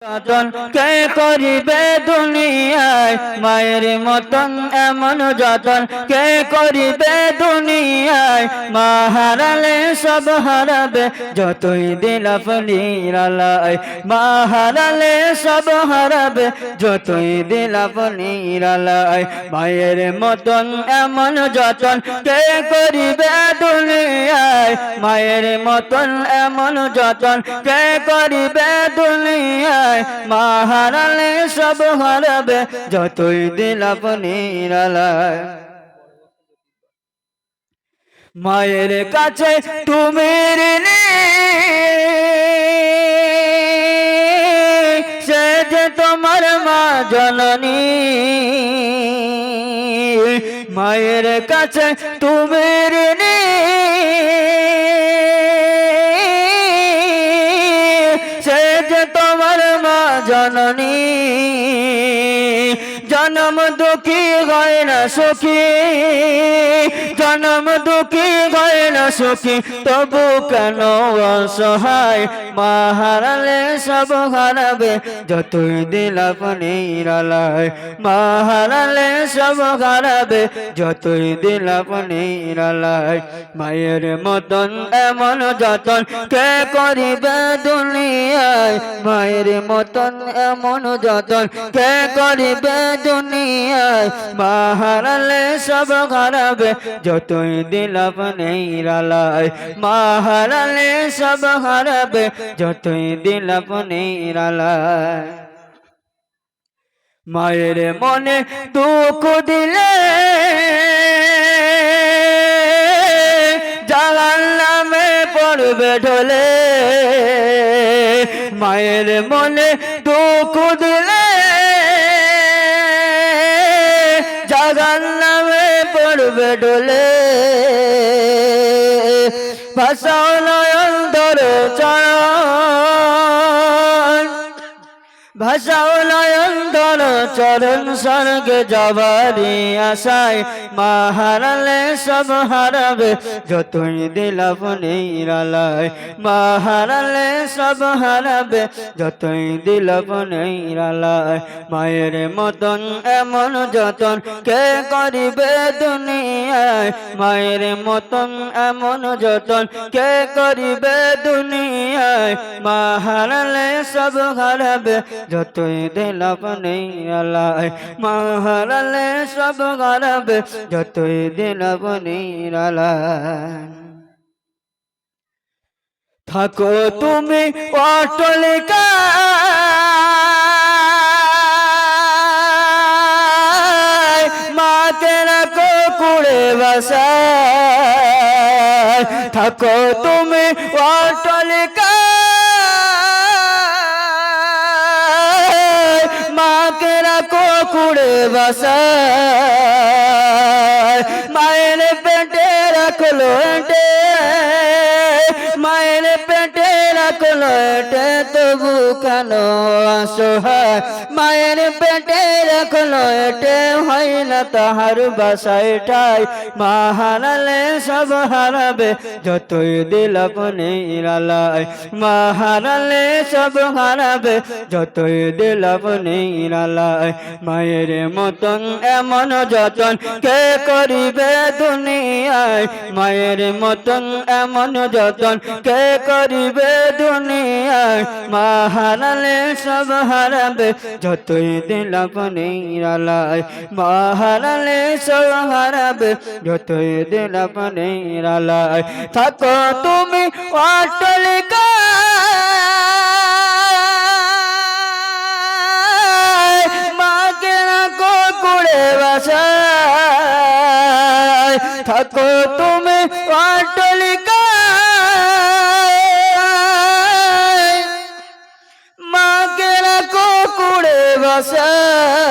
যতন কে করিবে দুনিয়ায় মায়ের মতন এমন যতন কে করিবে দুনিয়ায় মা হারালে সব হারাবে যতই দিল আপনির আলায় মা হারালে সব হারাবে যতই দিল আপনির আলায় মায়ের মতন এমন যতন কে করিবে দুনিয়ায় মায়ের মতন এমন যতন কে করিবে দুনিয়ায় মা হারালে সব হারাবে যতই দিল আপনির আলায় মায়ের কাছে তুমি ঋণী সে যে তোমার মা জননী মায়ের কাছে তুমি ঋণী সে যে তোমার মা জননী জন্ম দুঃখী হয় না সুখী জন্ম দুঃখী হয় না সুখী তবু কেন অসহায় মা হারালে সব হারাবে যতই দিল আপনির আলায় মা হারালে সব হারাবে যতই দিল আপনির আলায় মায়ের মতন এমন যতন কে করিবে দুনিয়ায় মায়ের মতন এমন যতন কে করিবে দুনিয়ায় মা হারালে সব হারাবে যতই দিল আপনির আলায় মা হারালে সব হারাবে যতই দিল আপনির আলায় মায়ের মনে দুঃখ দিলে জাহান্নামে পড়বে ঢলে মায়ের মনে দুঃখ দিলে জাহান্নামে পড়বে ঢলে ভাষাও নয়ন ধরে চরণ ভাষাও নয়ন ধর চরণ স্বর্গে যাবারি আশায় মা হারালে সব হারাবে যতই দিল আপনির আলায় মা হারালে সব হারাবে যতই দিল আপনির আলায় মায়ের মতন এমন যতন কে করিবে দুনিয়ায় মায়ের মতন এমন যতন কে করিবে দুনিয়ায় মা হারালে সব হারাবে যতই দিল আপনির আলায় মা হারালে সব হারাবে যতই দিল আপনির আলায় থাকো তুমি অট্টালিকায় মাকে রাখো কুড়ে বাসায় থাকো তুমি অট্টালিকায় মাকে রাখো কুড়ে বাসায় মায়ের পেটে রাখলো এটে মায়ের পেটে রাখলো এটে তবু কেন অসহায় মায়ের পেটে রাখলো এটে হয় না তাহার বাসায় ঠাই মা হারালে সব হারাবে যতই দিল আপনির আলায় মা হারালে সব হারাবে যতই দিল আপনির আলায় মায়ের মতন এমন যতন কে করিবে দুনিয়ায় মায়ের মতন এমন যতন কে করিবে দুনিয়ায় মা হারালে সব হারাবে যতই দিল আপনির আলায় মা হারালে সব হারাবে যতই দিল আপনির আলায় থাকো তুমি অট্টালিকায় মাকে রাখো কুড়ে বাসায় থাকো তুমি অট্টালিকায় মাকে রাখো কুড়ে বাসায়